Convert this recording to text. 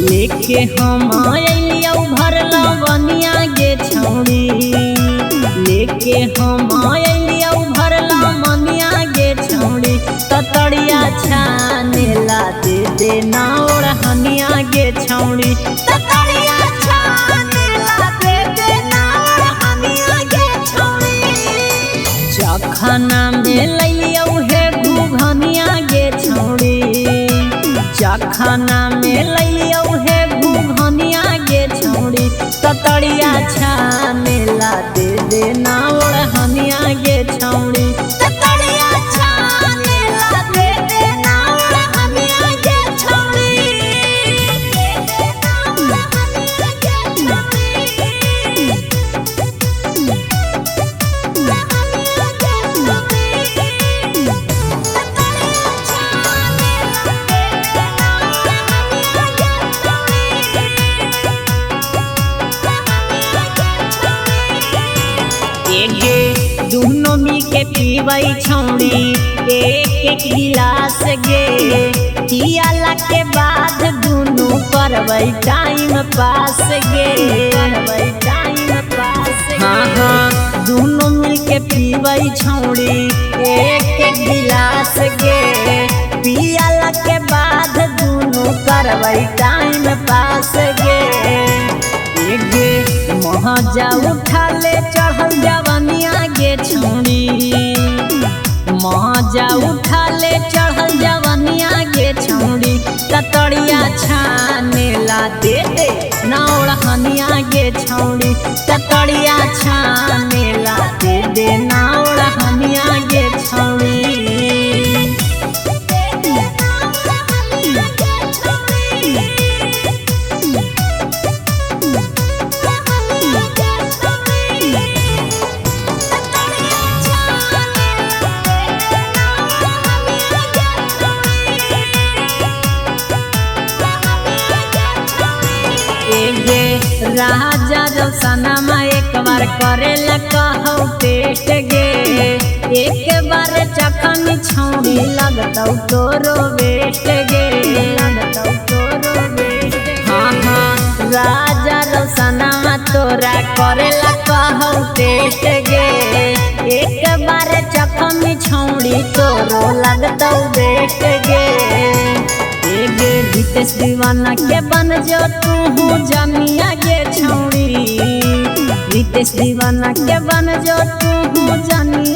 लेके हम आइलियौ भर लवनिया गे छौड़ी लेके हम आइलियौ भर लवनिया गे छौड़ी ततड़िया छानेला दे दे ना ओढ़निया गे छौड़ी ततड़िया छानेला दे दे ना ओढ़निया गे छौड़ी चखना में लइलियौ हे घुघनिया गे छौड़ी चखना में लइलियौ हे घुघनिया गे छौड़ी ततड़िया छानेला दे दे ना ओढ़निया गे छौड़ी ततड़िया छानेला दे दे ना ओढ़निया गे छौड़ी दे दे ना ओढ़निया गे छौड़ी दुनो मी के पीवई छौड़ी एक एक गिलास गे पियाला के बाद दुनो करवई टाइम पास गे करवई टाइम पास हाँ हाँ दुनो मिल के पीवई छौड़ी एक एक गिलास गे पियाला के बाद दुनो करवई टाइम पास गे महजा उठा ले चढ़ल जवनिया गे छौड़ी महजा उठा ले चढ़ल जवनिया गे छौड़ी ततड़िया छानेला दे दे ना ओढ़निया गे छौड़ी ततड़िया छानेला दे दे ना ओढ़निया गे छौड़ी राजा रौसनमा एक बार करेला कहौ टेस्ट गे एक बार चखन छौड़ी लगतौ तोरो बेस्ट गे लगतौ तोरो बेस्ट हाँ हाँ राजा रौसनमा तोरा करेला कहौ टेस्ट गे एक बार चखन छौड़ी तोरो लगतौ बेस्ट गे रितेश दीवाना के बन जो तू जमिया गे छौड़ी रितेश दीवाना के बन जो तू जमिया